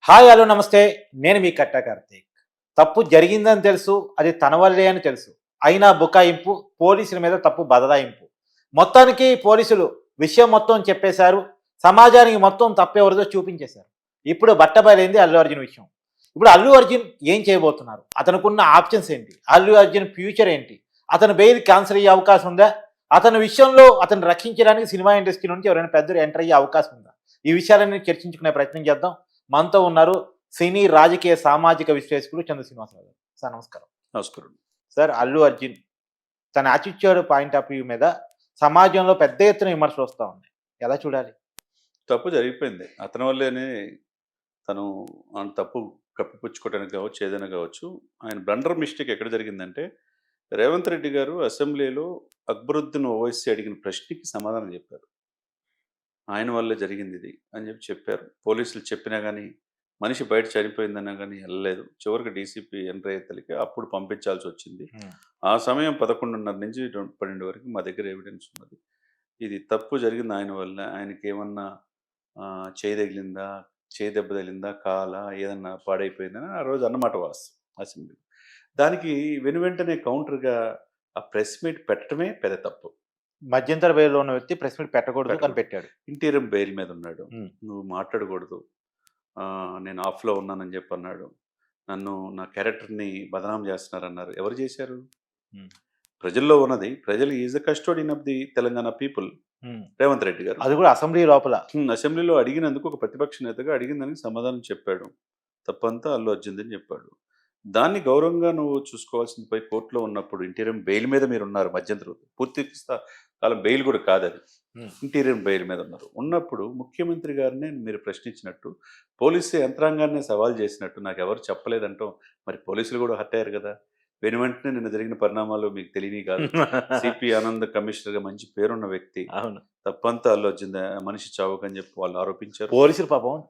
Hi hello నమస్తే. నేను మీ కట్టా కార్తీక్. తప్పు జరిగిందని తెలుసు. అది తన వల్లే అని తెలుసు. అయినా బుకాయింపు, పోలీసుల మీద తప్పు బదలాయింపు. మొత్తానికి పోలీసులు విషయం మొత్తం చెప్పేశారు. సమాజానికి మొత్తం తప్పెవరిదో చూపించేశారు. ఇప్పుడు బట్టబయలైంది అల్లు అర్జున్ విషయం. ఇప్పుడు అల్లు అర్జున్ ఏం చేయబోతున్నారు? అతనుకున్న ఆప్షన్స్ ఏంటి? అల్లు అర్జున్ ఫ్యూచర్ ఏంటి? అతను బెయిల్ క్యాన్సిల్ అయ్యే అవకాశం ఉందా? అతని విషయంలో అతను రక్షించడానికి సినిమా ఇండస్ట్రీ నుంచి ఎవరైనా పెద్దలు ఎంటర్ అయ్యే అవకాశం ఉందా? ఈ విషయాలన్నీ చర్చించుకునే ప్రయత్నం చేద్దాం. మనతో ఉన్నారు సినీ, రాజకీయ, సామాజిక విశ్లేషకులు చంద్ర శ్రీనివాసరావు గారు. సార్ నమస్కారం. నమస్కారం. సార్ అల్లు అర్జున్ తన యాటిట్యూడ్ పాయింట్ ఆఫ్ వ్యూ మీద సమాజంలో పెద్ద ఎత్తున విమర్శలు వస్తా ఉన్నాయి. ఎలా చూడాలి? తప్పు జరిగిపోయింది. అతని వల్లేనే తను తప్పు కప్పిపుచ్చుకోవడానికి కావచ్చు, ఏదైనా కావచ్చు. ఆయన బ్లండర్ మిస్టేక్ ఎక్కడ జరిగిందంటే, రేవంత్ రెడ్డి గారు అసెంబ్లీలో అక్బరుద్దీన్ ఓవైసీ అడిగిన ప్రశ్నకి సమాధానం చెప్పారు. ఆయన వల్లే జరిగిందిది అని చెప్పారు. పోలీసులు చెప్పినా గానీ, మనిషి బయట చనిపోయిందన్నా గానీ ఎళ్ళలేదు. చివరికి డీసీపీ ఎంటర్ అయ్యేతలకి అప్పుడు పంపించాల్సొచ్చింది. ఆ సమయం 11:30 నుంచి 12 వరకు మా దగ్గర ఎవిడెన్స్ ఉన్నది. ఇది తప్పు జరిగింది ఆయన వల్ల. ఆయనకేమన్నా చేయి తగిలిందా? చేయి దెబ్బ తగిలిందా? కాలా? ఏదన్నా పాడైపోయిందని ఆ రోజు అన్నమాట వాస్తవం అసెంబ్లీలో. దానికి వెనువెంటనే కౌంటర్‌గా ఆ ప్రెస్ మీట్ పెట్టడమే పెద్ద తప్పు. మధ్యంతర బెయిల్‌లో ఉన్న వ్యక్తి ప్రెస్ మీట్ పెట్టకూడదు కానీ పెట్టాడు. ఇంటీరియం బెయిల్ మీద ఉన్నాడు. హ్మ్. నువ్వు మాట్లాడకూడదు. నేను ఆఫ్‌లో ఉన్నానని చెప్పి అన్నాడు. నన్ను నా క్యారెక్టర్‌ని బదనాం చేస్తున్నారన్నారు. ఎవరు చేశారు? హ్మ్. ప్రజల్లో ఉన్నది. ప్రజలు is the custodian of the Telangana people హ్మ్. రేవంత్ రెడ్డి గారు. అది కూడా అసెంబ్లీ లోపల. అసెంబ్లీలో అడిగినందుకు ఒక ప్రతిపక్ష నేతగా అడిగిన దానికి సమాధానం చెప్పాడు. తప్పంతా అల్లు అర్జున్‌దని చెప్పాడు. దాన్ని గౌరవంగా నువ్వు చూసుకోవాల్సింది పోయి కోర్ట్‌లో ఉన్నప్పుడు ఇంటీరియం బెయిల్ మీద మీరున్నారు మధ్యంతరం. పూర్తి కాలం బెయిల్ కూడా కాదది. హ్మ్. ఇంటీరియం బెయిల్ మీద ఉన్నారు. ఉన్నప్పుడు ముఖ్యమంత్రి గారినే మీరు ప్రశ్నించినట్టు, పోలీసు యంత్రాంగాన్నే సవాల్ చేసినట్టు నాకెవరు చెప్పలేదంటాం. మరి పోలీసులు కూడా హర్ట్ అయ్యారు కదా! వెనువెంటనే నిన్న జరిగిన పరిణామాలు మీకు తెలియనివి కాదు. సిపి ఆనంద్ కమిషనర్‌గా మంచి పేరున్న వ్యక్తి. అవును. తప్పంతా అల్లు అర్జున్‌దే. మనిషి చావకని చెప్పి వాళ్ళు ఆరోపించారు. పోలీసులు పాపం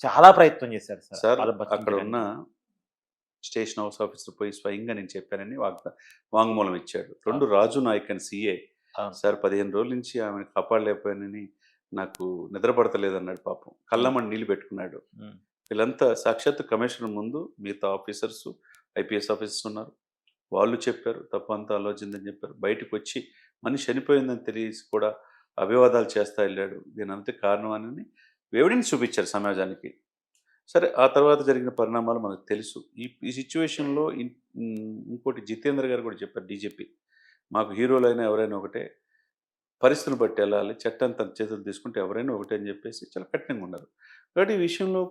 చాలా ప్రయత్నం చేశారు సార్. సార్ వాళ్ళని అక్కడ ఉన్న బతికించడానికి. స్టేషన్ హౌస్ ఆఫీసర్ పోయి స్వయంగా నేను చెప్పానని వాంగ్మూలం ఇచ్చాడు. 2 రాజు నాయక్ అని సీఐ. అవును. సార్ 15 రోజుల నుంచి ఆమెను కాపాడలేకపోయానని నాకు నిద్ర పడతలేదన్నాడు పాపం. కళ్ళమ్మట నీళ్ళు పెట్టుకున్నాడు. హ్మ్. వీళ్ళంతా సాక్షాత్తు కమిషనర్ ముందు మిగతా ఆఫీసర్స్, ఐపీఎస్ ఆఫీసర్స్ ఉన్నారు. వాళ్ళు చెప్పారు. తప్పంతా ఆలోచిందని చెప్పారు. బయటకొచ్చి మనిషి చనిపోయిందని తెలిసి కూడా అభివాదాలు చేస్తా ఎళ్ళాడు. దీనంతటికి కారణం అని ఎవిడెన్స్ చూపించారు సమాజానికి. సరే ఆ తర్వాత జరిగిన పరిణామాలు మనకు తెలుసు. ఈ ఈ సిట్యుయేషన్‌లో ఇంకోటి జితేంద్ర గారు కూడా చెప్పారు డీజీపీ. మాకు హీరోలైనా ఎవరైనా ఒకటే. పరిస్థితిని బట్టి ఎళ్ళాలి. చట్టం తన చేతులు తీసుకుంటే ఎవరైనా ఒకటే అని చెప్పేసి చాలా కఠినంగా ఉన్నారు. కాబట్టి ఈ విషయంలో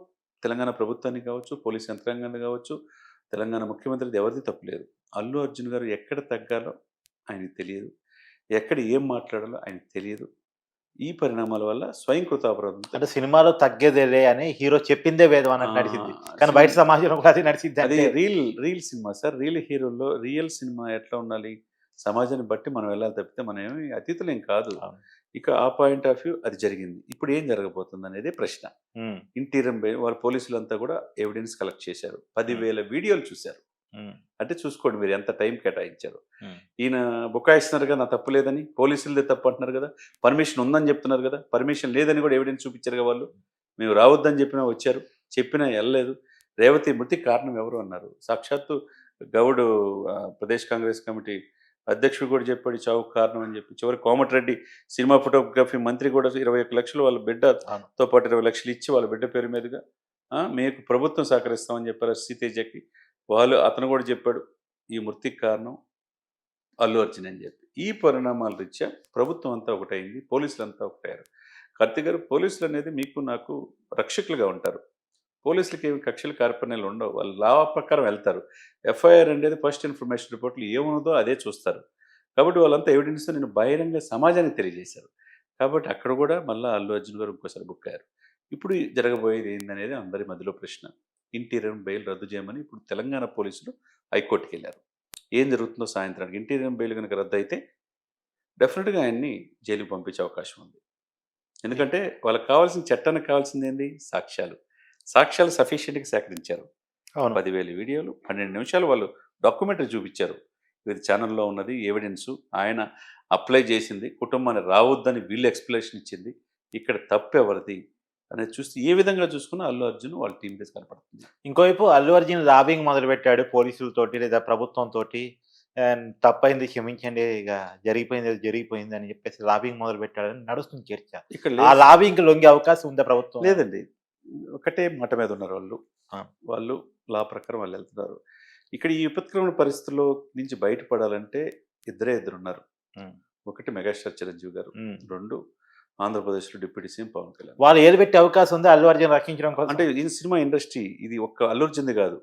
తెలంగాణ ప్రభుత్వాన్ని కావచ్చు, పోలీస్ యంత్రాంగాన్ని కావచ్చు, తెలంగాణ ముఖ్యమంత్రిది ఎవరిది తప్పు లేదు. అల్లు అర్జున్ గారు ఎక్కడ తగ్గాలో ఆయనకి తెలియదు. ఎక్కడ ఏం మాట్లాడాలో ఆయనకి తెలియదు. ఈ పరిణామాల వల్ల స్వయం కృతాపరాధంతో అంటే సినిమాలో తగ్గేదేలే అని హీరో చెప్పిందే వేదం అన్నట్టు నడిచింది. కానీ బయట సినిమా సమాజంలో కూడా అది నడిచిద్ది అది అంటే రీల్ సినిమా సార్. రియల్ హీరోల్లో రియల్ సినిమా ఎట్లా ఉండాలి? సమాజాన్ని బట్టి మనం వెళ్ళాలి తప్పితే మనం ఏమి అతీతులేం కాదు. అవును. ఇక ఆ పాయింట్ ఆఫ్ వ్యూ అది జరిగింది. ఇప్పుడు ఏం జరగబోతుందనేదే ప్రశ్న. హ్మ్. ఇంటీరియం వాళ్ళ పోలీసులంతా కూడా ఎవిడెన్స్ కలెక్ట్ చేశారు. హ్మ్. 10,000 వీడియోలు చూశారు. హ్మ్. అంటే చూసుకోండి మీరు ఎంత టైం కేటాయించారో. హ్మ్. ఈయన బుకాయిస్తున్నారుగా నా తప్పు లేదని. పోలీసులదే తప్పు అంటున్నారు కదా! పర్మిషన్ ఉందని చెప్తున్నారు కదా! పర్మిషన్ లేదని కూడా ఎవిడెన్స్ చూపించారుగా వాళ్ళు. మేము రావద్దని చెప్పినా వచ్చారు. చెప్పినా ఎళ్ళలేదు. రేవతి మృతికి కారణం ఎవరు అన్నారు. సాక్షాత్తు గౌడు ప్రదేశ్ కాంగ్రెస్ కమిటీ అధ్యక్షుడు కూడా చెప్పాడు ఈ చావుకు కారణం అని చెప్పి. చివరికి కోమటిరెడ్డి సినిమా ఫోటోగ్రఫీ మంత్రి కూడా 21,00,000 వాళ్ళ బిడ్డతో అవును. పాటు 20,00,000 ఇచ్చి వాళ్ళ బిడ్డ పేరు మీదుగా మీకు ప్రభుత్వం సహకరిస్తామని చెప్పారు సీతేజకి. అతను కూడా చెప్పాడు. ఈ మృతికి కారణం అల్లు అర్జున్ అని చెప్పి. ఈ పరిణామాల రీత్యా ప్రభుత్వం అంతా ఒకటైంది. పోలీసులంతా ఒకటయ్యారు. కార్తీక్ గారు పోలీసులనేది మీకు నాకు రక్షకులుగా ఉంటారు. పోలీసులకేమి కక్షలు కార్పణ్యాలు ఉండవు. వాళ్ళు లా ప్రకారం వెళ్తారు. ఎఫ్ఐఆర్ అనేది ఫస్ట్ ఇన్ఫర్మేషన్ రిపోర్ట్‌లో ఏమున్నదో అదే చూస్తారు. కాబట్టి వాళ్ళంతా ఎవిడెన్స్‌తో నేను బహిరంగ సమాజానికి తెలియజేశారు. కాబట్టి అక్కడ కూడా మళ్ళా అల్లు అర్జున్ గారు ఇంకోసారి బుక్ అయ్యారు. ఇప్పుడు జరగబోయేది ఏందనేది అందరి మధ్యలో ప్రశ్న. ఇంటీరియం బెయిల్ రద్దు చేయమని ఇప్పుడు తెలంగాణ పోలీసులు హైకోర్ట్‌కెళ్లారు. ఏం జరుగుతుందో సాయంత్రానికి. ఇంటీరియం బెయిల్ గనుక రద్దయితే డెఫినిట్‌గా ఆయన్ని జైలుకి పంపించే అవకాశం ఉంది. ఎందుకంటే వాళ్ళకి కావాల్సిన చట్టానికి కావాల్సిందేంది? సాక్ష్యాలు. సాక్ష్యాలు సఫిషియెంట్‌గా సేకరించారు. అవును. 10,000 వీడియోలు, 12 నిమిషాలు వాళ్ళు డాక్యుమెంటరీ చూపిచ్చారు. ఇది ఛానెల్‌లో ఉన్నది ఎవిడెన్సు. ఆయన అప్లై చేసింది. కుటుంబాన్ని రావద్దని వీళ్ళు ఎక్స్‌ప్లనేషన్ ఇచ్చింది. ఇక్కడ తప్పెవరిది? అనేది చూస్తే ఏ విధంగా చూసుకున్నా అల్లు అర్జున్ వాళ్ళ టీం బేస్ కనపడుతుంది. ఇంకోవైపు అల్లు అర్జున్ లాబింగ్ మొదలుపెట్టాడు పోలీసులతోటి లేదా ప్రభుత్వంతోటి. తప్పైంది క్షమించండి, ఇక జరిగిపోయింది ఏదో జరిగిపోయింది అని చెప్పేసి లాబింగ్ మొదలుపెట్టాడని నడుస్తుంది చర్చ. ఇక్కడ ఆ లేదు లాబింగ్‌కి లొంగే అవకాశం ఉందా ప్రభుత్వం? లేదండి. ఒకటే మాట మీద ఉన్నారు వాళ్ళు. ఆ! వాళ్ళు లా ప్రకారం వాళ్ళు వెళ్తున్నారు. ఇక్కడ ఈ విపత్కరమైన పరిస్థితుల్లో నుంచి బయటపడాలంటే ఇద్దరున్నారు. హ్మ్. ఒకటి మెగాస్టార్ చిరంజీవి గారు. హ్మ్. 2 ఆంధ్రప్రదేశ్‌లో డిప్యూటీ సీఎం పవన్ కళ్యాణ్. వాళ్ళు ఏలు పెట్టే అవకాశం ఉందా అల్లు అర్జున్ రక్షించడం కోసం? అంటే ఈ సినిమా ఇండస్ట్రీ ఇది ఒక్క అల్లు అర్జున్‌ది కాదు.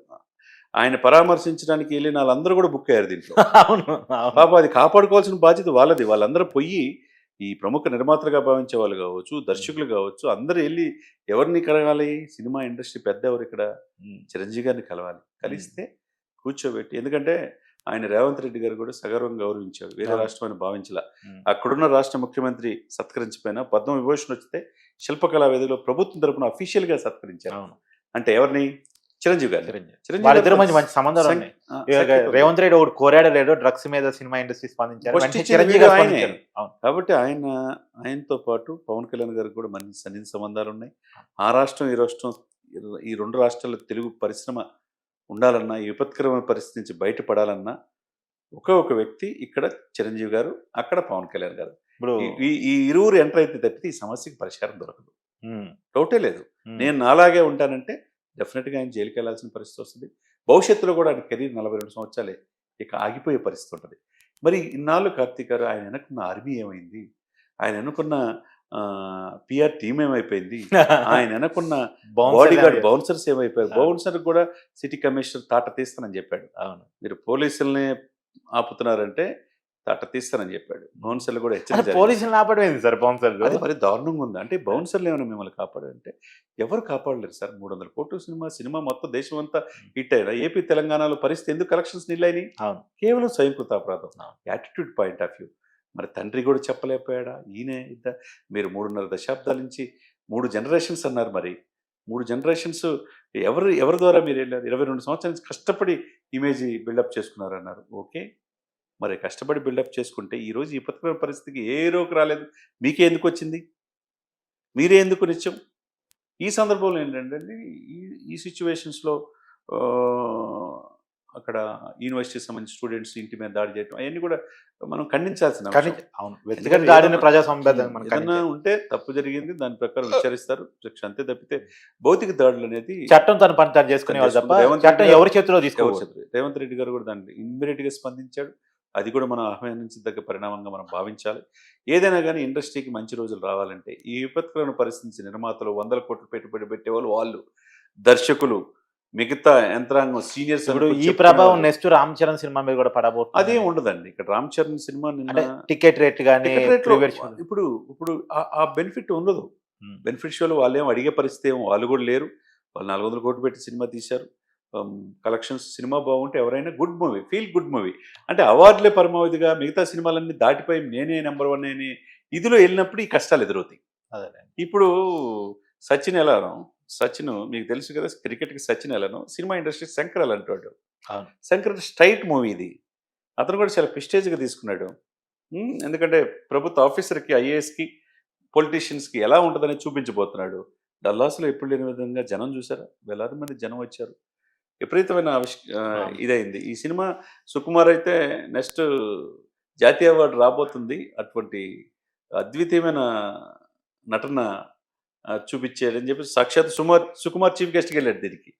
ఆయన పరామర్శించడానికి ఎళ్ళిన ఆళ్ళందరూ కూడా బుక్ అయ్యారు దీంట్లో. అవును. అవును. పాపం అది కాపాడుకోవాల్సిన బాధ్యత వాళ్ళది. వాళ్ళందరూ పొయ్యి ఈ ప్రముఖ నిర్మాతలుగా భావించే వాళ్ళు కావచ్చు, దర్శకులు కావచ్చు, అందరూ ఎళ్లి ఎవరిని కలవాలి? సినిమా ఇండస్ట్రీ పెద్ద ఎవరిక్కడ? హ్మ్. చిరంజీవి గారిని కలవాలి. కలిస్తే కూర్చోబెట్టి, ఎందుకంటే ఆయన రేవంత్ రెడ్డి గారు కూడా సగర్వంగా గౌరవించారు. వేరే అవును. రాష్ట్రం అని భావించలా. హ్మ్. అక్కడున్న రాష్ట్ర ముఖ్యమంత్రి సత్కరించకపోయినా పద్మ విభూషణ్ వస్తే శిల్పకళా వేదికలో ప్రభుత్వం తరపున అఫీషియల్‌గా సత్కరించారు. అవును. అంటే ఎవరిని? చిరంజీవి గారిని. చిరంజీవి. వాళ్ళిద్దరి మధ్య మంచి సంబంధాలు సం ఉన్నాయి. ఆ! ఇక సంకేతం. రేవంత్ రెడ్డి ఒకటి కోరాడో లేదో డ్రగ్స్ మీద సినిమా ఇండస్ట్రీ స్పందించారు. ఫస్ట్ వెంటనే ఇచ్చిన చిరంజీవి వీడియో గారు ఆయనే. స్పందించారు. అవును. కాబట్టి ఆయనతో పాటు పవన్ కళ్యాణ్ గారికి కూడా మంచి సన్నిహిత సంబంధాలున్నాయి. ఆ రాష్ట్రం, ఈ రాష్ట్రం, ఈ 2 రాష్ట్రాల్లో తెలుగు పరిశ్రమ ఉండాలన్నా, ఈ విపత్కరమైన పరిస్థితి నుంచి బయటపడాలన్నా ఒకే ఒక వ్యక్తి ఇక్కడ చిరంజీవి గారు, అక్కడ పవన్ కళ్యాణ్ గారు. ఇప్పుడు ఈ ఈ ఈ ఇరువురు ఎంటర్ అయితే తప్పితే ఈ సమస్యకి పరిష్కారం దొరకదు. హ్మ్. డౌటే లేదు. హ్మ్. నేను నాలాగే ఉంటానంటే డెఫినెట్‌గా ఆయన జైలుకెళ్లాల్సిన పరిస్థితి వస్తది. భవిష్యత్తులో కూడా ఆయన కెరీర్ 42 సంవత్సరాలే. ఇక ఆగిపోయే పరిస్థితి ఉంటది. మరి ఇన్నాళ్ళు కార్తీక్ గారు ఆయన వెనకున్న ఆర్మీ ఏమైంది? ఆయన వెనకున్న పీఆర్ టీమ్ ఏమైపోయింది? ఆయన వెనకున్న బౌన్సర్ బాడీగార్డ్ లాగా. బౌన్సర్స్ ఏమైపోయారు? ఆ. బౌన్సర్‌కి కూడా సిటీ కమిషనర్ తాట తీస్తానని చెప్పాడు. అవును. మీరు పోలీసుల్ని ఆపుతున్నారంటే తాట తీస్తానని చెప్పాడు. బౌన్సర్లు కూడా అసలు హెచ్చరించారు. పోలీసులను ఆపడం ఏంది సార్ బౌన్సర్లు? అది మరి దారుణంగా ఉంది. అంటే బౌన్సర్లు ఏమైనా మిమ్మల్ని కాపాడారంటే ఎవరు కాపాడలేరు సార్. 300 కోట్ల సినిమా మొత్తం దేశం అంతా హిట్ అయినా ఏపీ తెలంగాణలో పరిస్థితి ఎందుకు కలెక్షన్స్ నిలైనయి? అవును. కేవలం స్వయంకృత అపరాధం. అవును. Attitude point of view. మరి తండ్రి కూడా చెప్పలేకపోయాడా? ఈయనే ఇంత మీరు 3.5 దశాబ్దాల నుంచి 3 జనరేషన్స్ అన్నారు మరి. 3 జనరేషన్స్ ఎవరి ద్వారా మీరెళ్లారు? 22 సంవత్సరాల నుంచి కష్టపడి ఇమేజ్ బిల్డప్ చేసుకున్నారన్నారు. ఓకే. మరి కష్టపడి బిల్డప్ చేసుకుంటే ఈరోజు ఈ విపత్కరమైన పరిస్థితికి ఏ హీరోకి రాలేదు. మీకే ఎందుకొచ్చింది? మీరే ఎందుకు నిత్యం? ఈ సందర్భంలో ఏంటంటే అండి, ఈ ఈ సిట్యుయేషన్స్‌లో అక్కడ యూనివర్సిటీకి సంబంధించిన స్టూడెంట్స్ ఇంటి మీద దాడి చేయటం అయన్నీ కూడా మనం ఖండించాల్సిన కానీ అంశం. అవును. వ్యక్తిగత ఎందుకంటే దాడిని ఏదన్నా ప్రజాస్వామ్యం మనం ఏదన్నా ఖండించాలి. ఉంటే తప్పు జరిగింది. దాని ప్రకారం విచారిస్తారు. శిక్ష అంతే తప్పితే భౌతిక దాడులనేది చట్టం తన పని తను చేసుకునేవాళ్ళు తప్ప రేవంత్ చట్టం రెడ్డి గారు ఎవరి చేతిలో ఎవరు తీసుకోకూడదు. చెప్పలేదు. రేవంత్ రెడ్డి గారు కూడా దాన్ని ఇమ్మీడియట్‌గా స్పందించాడు. అది కూడా మనం ఆహ్వానించదగ్గ పరిణామంగా మనం భావించాలి. ఏదైనా గానీ ఇండస్ట్రీకి మంచి రోజులు రావాలంటే ఈ విపత్కరమైన పరిస్థితి నుంచి నిర్మాతలు 100 కోట్లు పెట్టుబడి పెట్టేవాళ్ళు వాళ్ళు, దర్శకులు, మిగతా యంత్రాంగం సీనియర్స్ ఇప్పుడు ఈ ప్రభావం నెక్స్ట్ రామ్ చరణ్ సినిమా మీద కూడా పడబోతుంది. అదేం ఉండదండి. ఇక్కడ రామ్ చరణ్ సినిమా అంటే నిన్న టికెట్ రేట్ గానీ టికెట్ రేట్‌లో ప్రీమియర్ షో. ఇప్పుడు ఆ బెనిఫిట్ ఉండదు. హ్మ్. బెనిఫిట్ షోలో వాళ్ళేం అడిగే పరిస్థితి ఏమో వాళ్ళు కూడా లేరు. వాళ్ళు 400 కోట్లు పెట్టి సినిమా తీశారు. కలెక్షన్స్ సినిమా బాగుంటే ఎవరైనా good movie, feel good movie. అంటే అవార్డులే పరమావధిగా మిగతా సినిమాలన్నీ దాటిపోయి నేనే నంబర్ 1 అనే ఇదిలో వెళ్ళినప్పుడు ఈ కష్టాలు ఎదురవుతాయి. అదేనండి. ఇప్పుడు సచిన్ ఎలానో, సచిన్ మీకు తెలుసు కదా క్రికెట్‌కి సచిన్ ఎలానో సినిమా ఇండస్ట్రీ శంకర్ అలాంటోడు. అవును. శంకర్ స్ట్రైట్ మూవీ ఇది. అతను కూడా చాలా ప్రెస్టీజ్‌గా తీసుకున్నాడు. ఎందుకంటే ప్రభుత్వ ఆఫీసర్‌కి, ఐఏఎస్‌కి, పొలిటీషియన్స్‌కి ఎలా ఉంటదని చూపించబోతున్నాడు. డల్లాస్‌లో ఎప్పుడు లేని విధంగా జనం చూసారా? వేలాది మంది జనం వచ్చారు. విపరీతమైన అవును. ఇదైంది. ఈ సినిమా సుకుమార్ అయితే నెక్స్ట్ జాతీయ అవార్డు రాబోతుంది. అటువంటి అద్వితీయమైన నటన చూపించాడని చెప్పి సాక్షాత్ సుకుమార్ చీఫ్ గెస్ట్‌గా వెళ్ళాడు దీనికి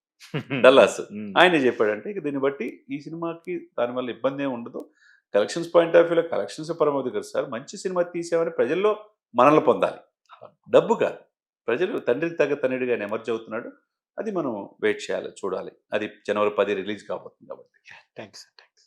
డల్లాస్. హ్మ్. ఆయనే చెప్పాడంటే ఇక దీన్ని బట్టి ఈ సినిమాకి దానివల్ల ఇబ్బంది ఏమి ఉండదు. కలెక్షన్స్ పాయింట్ ఆఫ్ వ్యూలో కలెక్షన్స్ పరమావధి కదా సార్. మంచి సినిమా తీసామని ప్రజల్లో మనల్ని పొందాలి. డబ్బు కాదు. ప్రజలు తండ్రికి తగ్గ తనయుడిగా ఎమర్జ్ అవుతున్నాడు. అది మనం వెయిట్ చేయాలి, చూడాలి. అది జనవరి 10 రిలీజ్ కాబోతుంది కాబట్టి. థాంక్స్. థాంక్స్.